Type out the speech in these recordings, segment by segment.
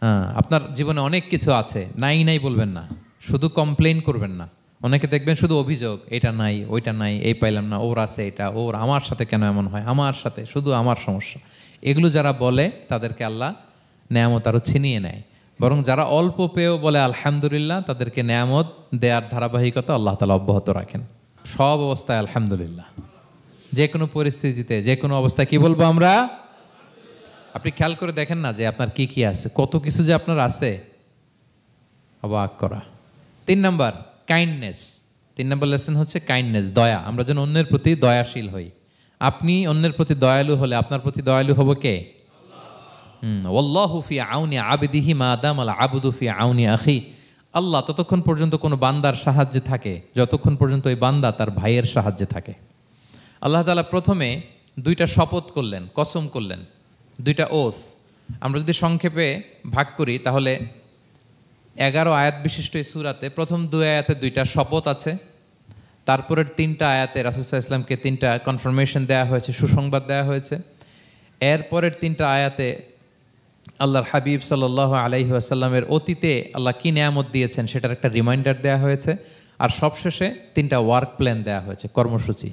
হ্যাঁ, আপনার জীবনে অনেক কিছু আছে, নাই নাই বলবেন না, শুধু কমপ্লেইন করবেন না। অনেকে দেখবেন শুধু অভিযোগ, এটা নাই ওইটা নাই, এই পাইলাম না, ওর আছে এটা, ওর আমার সাথে কেন এমন হয়, আমার সাথে শুধু আমার সমস্যা। এগুলো যারা বলে তাদেরকে আল্লাহ নেয়ামত আরও ছিনিয়ে নেয়। বরং যারা অল্প পেয়েও বলে আলহামদুলিল্লাহ, তাদেরকে নেয়ামত দেওয়ার ধারাবাহিকতা আল্লাহ তাআলা অব্যাহত রাখেন। সব অবস্থায় আলহামদুলিল্লাহ, যে কোনো পরিস্থিতিতে, যে কোনো অবস্থায় কি বলবো আমরা? আপনি খেয়াল করে দেখেন না যে আপনার কি কি আছে, কত কিছু যে আপনার আছে, অবাক করা। 3 নাম্বার কাইন্ডনেস। 3 নাম্বার লেসন হচ্ছে কাইন্ডনেস, দয়া। আমরা যেন অন্যের প্রতি দয়াশীল হই। আপনি অন্যের প্রতি দয়ালু হলে আপনার প্রতি দয়ালু হবো কে? ওয়াল্লাহু ফি আউনি আবদিহি মা দামাল আবদু ফি আউনি আখি। আল্লাহ ততক্ষণ পর্যন্ত কোনো বান্দার সাহায্যে থাকে যতক্ষণ পর্যন্ত ওই বান্দা তার ভাইয়ের সাহায্যে থাকে। আল্লাহ তাআলা প্রথমে 2টা শপথ করলেন, কসম করলেন, 2টা ওথ। আমরা যদি সংক্ষেপে ভাগ করি তাহলে 11 আয়াত বিশিষ্ট এই সূরাতে প্রথম 2 আয়াতে 2টা শপথ আছে। তারপরের 3টা আয়াতে রাসূল সাল্লাল্লাহু আলাইহি ওয়াসাল্লামকে 3টা কনফার্মেশন দেওয়া হয়েছে, সুসংবাদ দেওয়া হয়েছে। এরপরের 3টা আয়াতে আল্লাহর হাবিব সাল্লাল্লাহু আলাইহি ওয়াসাল্লামের অতীতে আল্লাহ কি নেয়ামত দিয়েছেন সেটার একটা রিমাইন্ডার দেওয়া হয়েছে। আর সবশেষে 3টা ওয়ার্ক প্ল্যান দেওয়া হয়েছে, কর্মসূচি,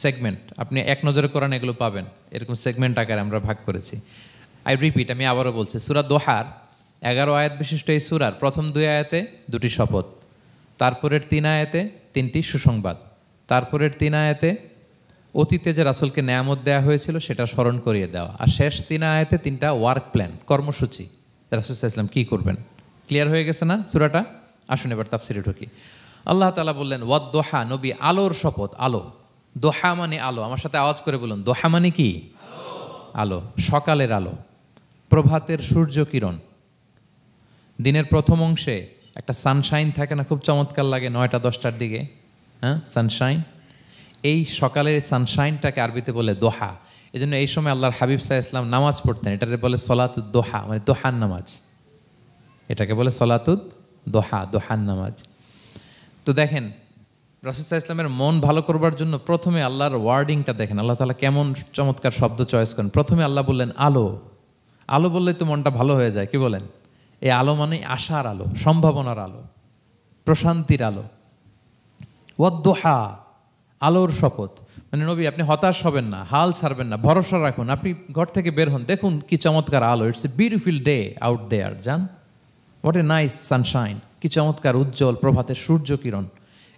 সেগমেন্ট। আপনি এক নজরে কোরআন এগুলো পাবেন, এরকম সেগমেন্ট আকারে আমরা ভাগ করেছি। আই রিপিট, আমি আবারও বলছি, সূরা দোহার 11 আয়াত বিশিষ্ট এই সূরার প্রথম 2 আয়াতে 2টি শপথ, তারপরের 3 আয়াতে 3টি সুসংবাদ, তারপরের 3 আয়াতে অতীতে যে রাসূলকে নেয়ামত দেওয়া হয়েছিল সেটা স্মরণ করিয়ে দেওয়া, আর শেষ 3 আয়াতে 3টা ওয়ার্ক প্ল্যান, কর্মসূচি, রাসূল সাল্লাল্লাহু আলাইহি ওয়াসাল্লাম কী করবেন। ক্লিয়ার হয়ে গেছে না সূরাটা? আসুন এবার তাফসিরে ঢুকি। আল্লাহ তাআলা বললেন ওয়াদ-দোহা, নবী আলোর শপথ। আলো, দোহা মানে আলো। আমার সাথে আওয়াজ করে বলুন, দোহা মানে কি? আলো, সকালের আলো, প্রভাতের সূর্য কিরণ। দিনের প্রথম অংশে একটা সানশাইন থাকে না, খুব চমৎকার লাগে 9টা 10টার দিকে, হ্যাঁ, সানশাইন। এই সকালের সানশাইনটাকে আরবিতে বলে দোহা। এই জন্য এই সময় আল্লাহর হাবিব সাল্লাল্লাহু আলাইহি ওয়াসাল্লাম নামাজ পড়তেন, এটাকে বলে সলাতুদ দোহা, মানে দোহার নামাজ। এটাকে বলে সলাতুদ দোহা, দোহার নামাজ। তো দেখেন রাসূল সাল্লাল্লাহু আলাইহি ওয়াসাল্লামের মন ভালো করবার জন্য প্রথমে আল্লাহর ওয়ার্ডিংটা দেখেন, আল্লাহ তাআলা কেমন চমৎকার শব্দ চয়েস করেন। প্রথমে আল্লাহ বললেন আলো। আলো বললেই তো মনটা ভালো হয়ে যায়, কি বলেন? এই আলো মানে আশার আলো, সম্ভাবনার আলো, প্রশান্তির আলো। ওয়াদ-দোহা, আলোর শপথ। মানে নবী আপনি হতাশ হবেন না, হাল ছাড়বেন না, ভরসা রাখুন। আপনি ঘর থেকে বের হন, দেখুন কি চমৎকার আলো, it's a beautiful day out there. যান, হোয়াট এ নাইস সানশাইন, কি চমৎকার উজ্জ্বল প্রভাতের সূর্য কিরণ,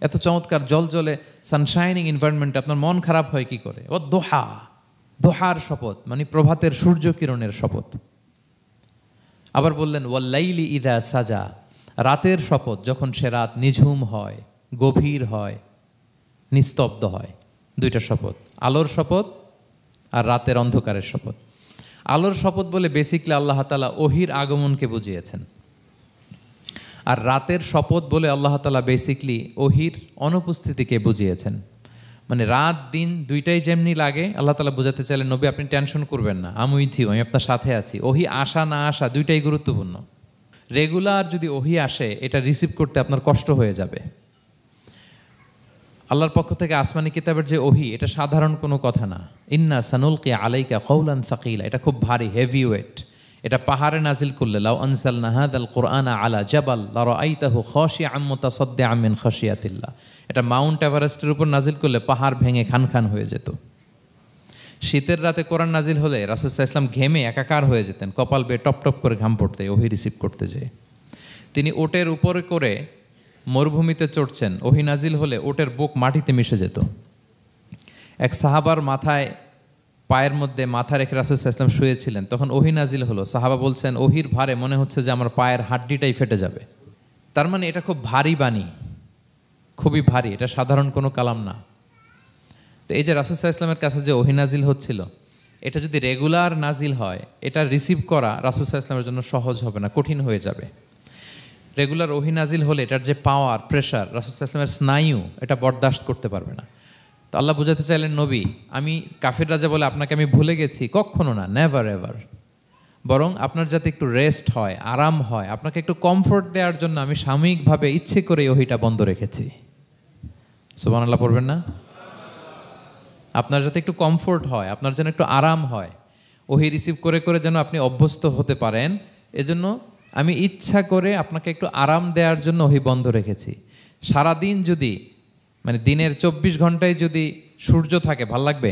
এত চমৎকার জলজলে সানশাইনিং এনভায়রনমেন্টে আপনার মন খারাপ হয় কি করে? ও দোহা, দোহার শপথ মানে প্রভাতের সূর্য কিরণের শপথ। আবার বললেন ওয়াল্লাইলি ইযা সাজা, রাতের শপথ, যখন সে রাত নিঝুম হয়, গভীর হয়, নিস্তব্ধ হয়। 2টা শপথ, আলোর শপথ আর রাতের অন্ধকারের শপথ। আলোর শপথ বলে বেসিকলি আল্লাহ তাআলা ওহির আগমনকে বুঝিয়েছেন, আর রাতের শপথ বলে আল্লাহ তাআলা বেসিকলি ওহির অনুপস্থিতিকে বুঝিয়েছেন। মানে রাত দিন 2টাই যেমনি লাগে, আল্লাহ তাআলা বোঝাতে চাইলেন নবী আপনি টেনশন করবেন না, আমি উইথ ইউ, আমি আপনার সাথে আছি। ওহি আসা না আসা 2টাই গুরুত্বপূর্ণ। রেগুলার যদি ওহি আসে এটা রিসিভ করতে আপনার কষ্ট হয়ে যাবে। আল্লাহর পক্ষ থেকে আসমানি কিতাবের যে ওহি, এটা সাধারণ কোনো কথা না। ইন্না সানুলকি আলাইকা কওলান সাকিলা, এটা খুব ভারী, হেভি ওয়েট। এটা পাহাড়ে নাজিল করলে লাউ আনজালনা হাযাল কুরআনা আলা জাবাল লারাআইতাহু খাশিআম মুতাসাদ্দিআম মিন খাশিয়াতিল্লাহ, এটা মাউন্ট এভারেস্টের উপর নাজিল করলে পাহাড় ভেঙে খান খান হয়ে যেত। শীতের রাতে কোরআন নাজিল হলে রাসূল সাল্লাল্লাহু আলাইহি ওয়াসাল্লাম ঘেমে একাকার হয়ে যেতেন, কপাল বেয়ে টপ টপ করে ঘাম পড়তে ওহি রিসিভ করতে যেয়ে। তিনি ওটের উপরে করে মরুভূমিতে চড়ছেন, ওহি নাজিল হলে ওটের বুক মাটিতে মিশে যেত। এক সাহাবার মাথায়, পায়ের মধ্যে মাথা রেখে রাসূল সাল্লাল্লাহু আলাইহি ওয়াসাল্লাম শুয়েছিলেন, তখন ওহি নাজিল হলো। সাহাবা বলছেন ওহির ভারে মনে হচ্ছে যে আমার পায়ের হাড্ডিটাই ফেটে যাবে। তার মানে এটা খুব ভারী বাণী, খুবই ভারী, এটা সাধারণ কোনো কালাম না। তো এই যে রাসূল সাল্লাল্লাহু আলাইহি ওয়াসাল্লামের কাছে যে ওহি নাজিল হচ্ছিল, এটা যদি রেগুলার নাজিল হয়, এটা রিসিভ করা রাসূল সাল্লাল্লাহু আলাইহি ওয়াসাল্লামের জন্য সহজ হবে না, কঠিন হয়ে যাবে। রেগুলার ওহি নাজিল হলে এটার যে পাওয়ার, প্রেশার, রাসূল সাল্লাল্লাহু আলাইহি ওয়াসাল্লামের স্নায়ু এটা বরদাস্ত করতে পারবে না। তো আল্লাহ বোঝাতে চাইলেন নবী আমি কাফিররা যা বলে আপনাকে আমি ভুলে গেছি, কখনো না, নেভার এভার। বরং আপনার যাতে একটু রেস্ট হয়, আরাম হয়, আপনাকে একটু কমফোর্ট দেওয়ার জন্য আমি সাময়িকভাবে ইচ্ছে করে ওহিটা বন্ধ রেখেছি। সুবহানাল্লাহ পড়বেন না? আপনার যাতে একটু কমফোর্ট হয়, আপনার যেন একটু আরাম হয়, ওহি রিসিভ করে করে যেন আপনি অভ্যস্ত হতে পারেন, এজন্য আমি ইচ্ছা করে আপনাকে একটু আরাম দেওয়ার জন্য ওহি বন্ধ রেখেছি। সারাদিন যদি মানে দিনের 24 ঘন্টায় যদি সূর্য থাকে ভাল লাগবে?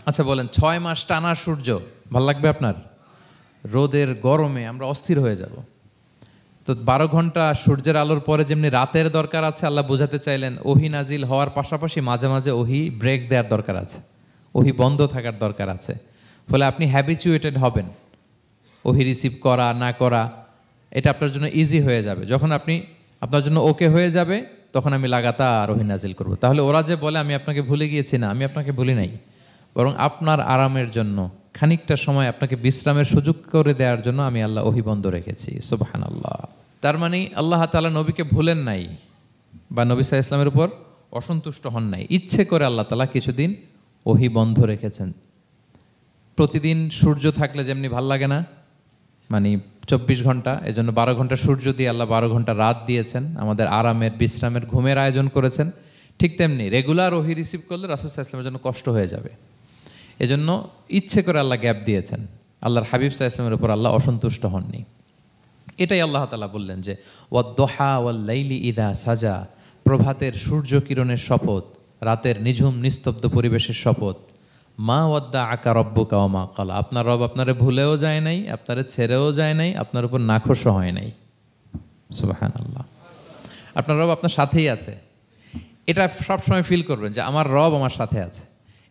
আচ্ছা বলেন 6 মাস টানা সূর্য ভাল লাগবে আপনার? রোদের গরমে আমরা অস্থির হয়ে যাব। তো 12 ঘন্টা সূর্যের আলোর পরে যেমনি রাতের দরকার আছে, আল্লাহ বোঝাতে চাইলেন ওহি নাজিল হওয়ার পাশাপাশি মাঝে মাঝে ওহি ব্রেক দেওয়ার দরকার আছে, ওহি বন্ধ থাকার দরকার আছে। ফলে আপনি হ্যাবিচুয়েটেড হবেন, ওহি রিসিভ করা না করা এটা আপনার জন্য ইজি হয়ে যাবে। যখন আপনি আপনার জন্য ওকে হয়ে যাবে তখন আমি লাগাতার ওহি নাজিল করব। তাহলে ওরা যে বলে আমি আপনাকে ভুলে গিয়েছি, না, আমি আপনাকে ভুলি নাই, বরং আপনার আরামের জন্য খানিকটা সময় আপনাকে বিশ্রামের সুযোগ করে দেওয়ার জন্য আমি আল্লাহ ওহি বন্ধ রেখেছি। সুবহানাল্লাহ। তার মানে আল্লাহ তাআলা নবীকে ভুলেন নাই বা নবী সাল্লাল্লাহু আলাইহি ওয়াসাল্লামের উপর অসন্তুষ্ট হন নাই, ইচ্ছে করে আল্লাহ তাআলা কিছুদিন ওহি বন্ধ রেখেছেন। প্রতিদিন সূর্য থাকলে যেমনি ভাল লাগে না, মানে 24 ঘন্টা, এজন্য 12 ঘন্টা সূর্য দিয়ে আল্লাহ 12 ঘন্টা রাত দিয়েছেন, আমাদের আরামের বিশ্রামের ঘুমের আয়োজন করেছেন। ঠিক তেমনি রেগুলার ওহি রিসিভ করলে রাসূল সাল্লাল্লাহু আলাইহি ওয়াসাল্লামের জন্য কষ্ট হয়ে যাবে, এজন্য ইচ্ছে করে আল্লাহ গ্যাপ দিয়েছেন। আল্লাহর হাবিব সাল্লাল্লাহু আলাইহি ওয়াসাল্লামের উপর আল্লাহ অসন্তুষ্ট হননি। এটাই আল্লাহ তাআলা বললেন যে ওয়াদ-দুহা ওয়াল-লাইলি ইযা সাজা, প্রভাতের সূর্য কিরণের শপথ, রাতের নিঝুম নিস্তব্ধ পরিবেশের শপথ। মা ওয়াদ্দাআকা রাব্বুকা ওয়া মা ক্বালা, আপনার রব আপনারে ভুলেও যায় নাই, আপনারে ছেড়েও যায় নাই, আপনার উপর নাখোশও হয় নাই। সুবহানাল্লাহ। আপনার রব আপনার সাথেই আছে, এটা সবসময় ফিল করবেন যে আমার রব আমার সাথে আছে।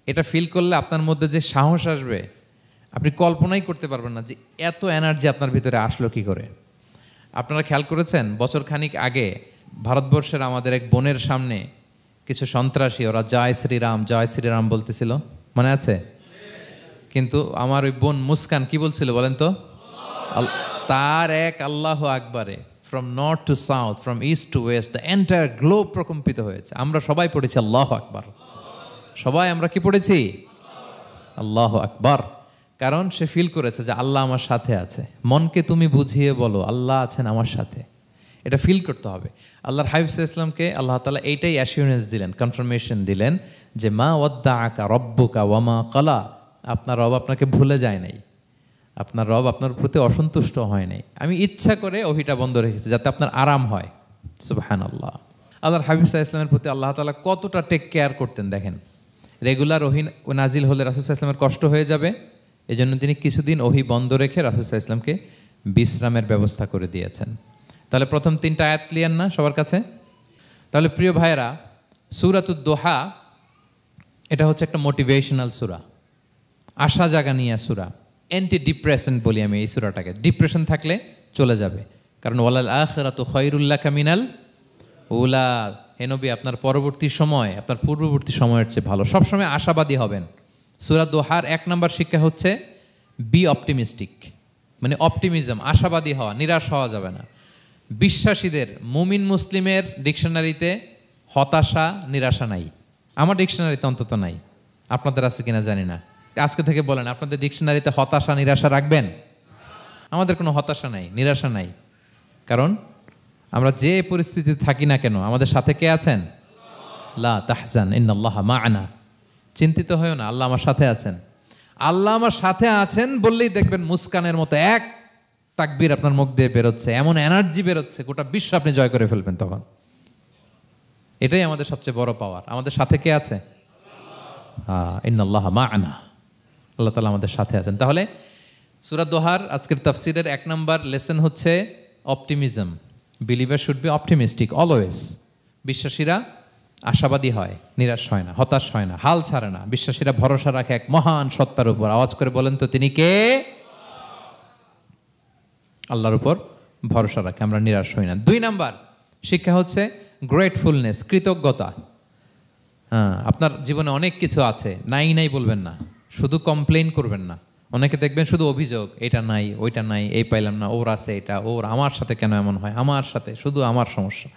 এটা ফিল করলে আপনার মধ্যে যে সাহস আসবে আপনি কল্পনাই করতে পারবেন না যে এত এনার্জি আপনার ভিতরে আসলো কি করে। আপনারা খেয়াল করেছেন বছর খানিক আগে ভারতবর্ষের আমাদের এক বোনের সামনে কিছু সন্ত্রাসী ওরা জয় শ্রীরাম বলতেছিল, মনে আছে? কিন্তু আমার ওই বোন মুস্কান কি বলছিল বলেন তো? তার এক আল্লাহু আকবারে from north to south, from east to west, the entire globe প্রকম্পিত হয়েছে। আমরা সবাই পড়েছি আল্লাহু আকবার, সবাই আমরা কি পড়েছি? আল্লাহু আকবার। কারণ সে ফিল করেছে যে আল্লাহ আমার সাথে আছে। মনকে তুমি বুঝিয়ে বলো আল্লাহ আছেন আমার সাথে, এটা ফিল করতে হবে। আল্লাহর হাবিব সাল্লাল্লাহু আলাইহি ওয়াসাল্লামকে আল্লাহ তাআলা এইটাই অ্যাসিউরেন্স দিলেন, কনফার্মেশন দিলেন যে মা ওয়াদ্দাআকা রাব্বুকা ওয়া মা ক্বালা, আপনার রব আপনাকে ভুলে যায় নাই, আপনার রব আপনার প্রতি অসন্তুষ্ট হয় নাই। আমি ইচ্ছা করে ওহিটা বন্ধ রেখেছি যাতে আপনার আরাম হয়। সুবহানাল্লাহ। আল্লাহর হাবিব সাল্লাল্লাহু আলাইহি ওয়াসাল্লামের প্রতি আল্লাহ তাআলা কতটা টেক কেয়ার করতেন দেখেন। রেগুলার ওহি নাজিল হলে রাসূল সাল্লাল্লাহু আলাইহি ওয়াসাল্লামের কষ্ট হয়ে যাবে, এজন্য তিনি কিছুদিন ওহি বন্ধ রেখে রাসূল সাল্লাল্লাহু আলাইহি ওয়াসাল্লামকে বিশ্রামের ব্যবস্থা করে দিয়েছেন। তাহলে প্রথম 3টা আয়াত ক্লিয়ার না সবার কাছে? তাহলে প্রিয় ভাইয়েরা, সূরাতুদ দুহা এটা হচ্ছে একটা মোটিভেশনাল সূরা, আশা জাগানিয়া সূরা, অ্যান্টি ডিপ্রেশন বলি আমি এই সূরাটাকে। ডিপ্রেশন থাকলে চলে যাবে, কারণ ওয়ালাল আখিরাতু খায়রুল লাকা মিনাল উলা। হে নবী, আপনার পরবর্তী সময় আপনার পূর্ববর্তী সময়ের চেয়ে ভালো। সবসময় আশাবাদী হবেন। সূরা দুহার 1 নম্বর শিক্ষা হচ্ছে বি অপটিমিস্টিক, মানে অপটিমিজম, আশাবাদী হওয়া, নিরাশ হওয়া যাবে না। বিশ্বাসীদের, মুমিন মুসলিমের ডিকশনারিতে হতাশা নিরাশা নাই, আমার ডিকশনারিতে অন্তত নাই, আপনাদের আছে কিনা জানি না। আজকে থেকে বলেন আপনাদের ডিকশনারিতে হতাশা নিরাশা রাখবেন? আমাদের কোনো হতাশা নাই, নিরাশা নাই, কারণ আমরা যে পরিস্থিতিতে থাকি না কেন আমাদের সাথে কে আছেন? লা তাহজান ইন্নাল্লাহা মা'ানা, চিন্তিত হয়ো না, আল্লাহ আমার সাথে আছেন। আল্লাহ আমার সাথে আছেন বললেই দেখবেন মুস্কানের মতো এক তাকবীর আপনার মুখ দিয়ে বেরোচ্ছে, এমন এনার্জি বেরোচ্ছে গোটা বিশ্ব আপনি জয় করে ফেলবেন তখন। এটাই আমাদের সবচেয়ে বড় পাওয়ার। আমাদের সাথে কে আছে? ইন্নাল্লাহা মা'ানা, আল্লাহ তাআলা আমাদের সাথে আছেন। তাহলে সূরা দুহার আজকের তাফসীরের 1 নম্বর লেসন হচ্ছে optimism. Believer should be optimistic always. বিশ্বাসীরা আশাবাদী হয়, নিরাশ হয় না, হতাশ হয় না, হাল ছাড়ে না। বিশ্বাসীরা ভরসা রাখে এক মহান সত্তার উপর। আওয়াজ করে বলেন তো তিনি কে? আল্লাহর উপর ভরসা রাখে, আমরা নিরাশ হই না। 2 নাম্বার শিক্ষা হচ্ছে গ্রেটফুলনেস, কৃতজ্ঞতা। আপনার জীবনে অনেক কিছু আছে, নাই বলবেন না, শুধু কমপ্লেইন করবেন না। অনেকে দেখবেন শুধু অভিযোগ, এটা নাই, ওইটা নাই, এই পাইলাম না, ওর আছে এটা, ওর, আমার সাথে কেন এমন হয়, আমার সাথে শুধু আমার সমস্যা।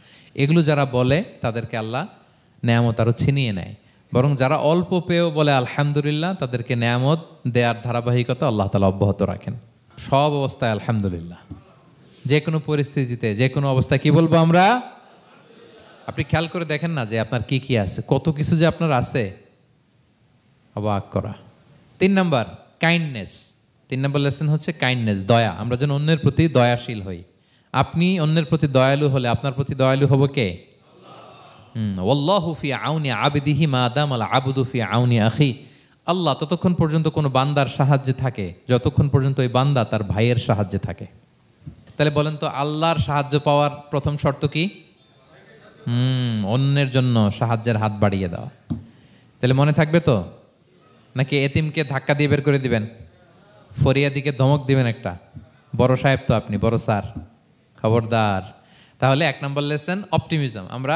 এগুলো যারা বলে তাদেরকে আল্লাহ নেয়ামত আরও ছিনিয়ে নেয়। বরং যারা অল্প পেয়েও বলে আলহামদুলিল্লাহ, তাদেরকে নেয়ামত দেওয়ার ধারাবাহিকতা আল্লাহ তাআলা অব্যাহত রাখেন। সব অবস্থায় আলহামদুলিল্লাহ, যে কোনো পরিস্থিতিতে, যে কোনো অবস্থায় কি বলবো আমরা? আপনি খেয়াল করে দেখেন না যে আপনার কি কি আছে, কত কিছু যে আপনার আছে, অবাক করা। 3 নাম্বার কাইন্ডনেস, 3 নম্বর লেসন হচ্ছে কাইন্ডনেস, দয়া। আমরা যেন অন্যের প্রতি দয়াশীল হই। আপনি অন্যের প্রতি দয়ালু হলে আপনার প্রতি দয়ালু হবো কে? ওয়াল্লাহু ফি আউনি আবদিহি মা দামাল আবদু ফি আউনি আখি। আল্লাহ ততক্ষণ পর্যন্ত কোনো বান্দার সাহায্যে থাকে যতক্ষণ পর্যন্ত ওই বান্দা তার ভাইয়ের সাহায্যে থাকে। তাহলে বলেন তো, আল্লাহর সাহায্য পাওয়ার প্রথম শর্ত কি? অন্যের জন্য সাহায্যের হাত বাড়িয়ে দেওয়া। তাহলে মনে থাকবে তো? নাকি এতিমকে ধাক্কা দিয়ে বের করে দিবেন, ফরিয়াদিকে ধমক দিবেন একটা? বড় সাহেব তো আপনি, বড় স্যার, খবরদার। তাহলে 1 নম্বর লেসন অপটিমিজম। আমরা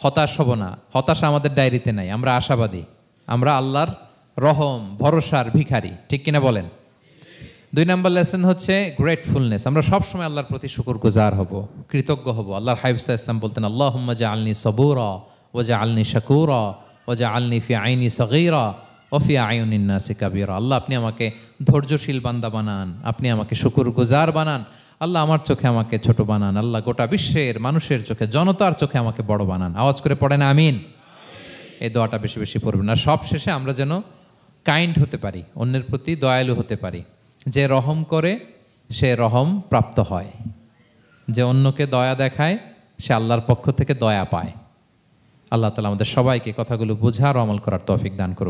হতাশ হব না, হতাশা আমাদের ডায়েরিতে নাই, আমরা আশাবাদী, আমরা আল্লাহর রহম ভরসার ভিখারি, ঠিক কিনা বলেন? 2 নম্বর লেসন হচ্ছে গ্রেটফুলনেস। আমরা সবসময় আল্লাহর প্রতি শুকরগুজার হব, কৃতজ্ঞ হব। আল্লাহর হাবিব সাল্লাল্লাহু আলাইহি ওয়াসাল্লাম বলতেন, আল্লাহুম্মা জাআলনি সাবুরা ওয়া জাআলনি শাকুরা ওয়া জাআলনি ফি আইনি সগীরা ওয়া ফি আয়ুনিন নাসি কাবীরা। আল্লাহ আপনি আমাকে ধৈর্যশীল বান্দা বানান, আপনি আমাকে শুকরগুজার বানান। আল্লাহ আমার চোখে আমাকে ছোট বানান। আল্লাহ গোটা বিশ্বের মানুষের চোখে, জনতার চোখে আমাকে বড় বানান। আওয়াজ করে পড়েন আমিন। এই দোয়াটা বেশি বেশি পড়বেন। আর সব শেষে আমরা যেন কাইন্ড হতে পারি, অন্যের প্রতি দয়ালু হতে পারি। যে রহম করে সে রহম প্রাপ্ত হয়, যে অন্যকে দয়া দেখায় সে আল্লাহর পক্ষ থেকে দয়া পায়। আল্লাহ তাআলা আমাদের সবাইকে কথাগুলো বোঝার ও আমল করার তৌফিক দান করুন।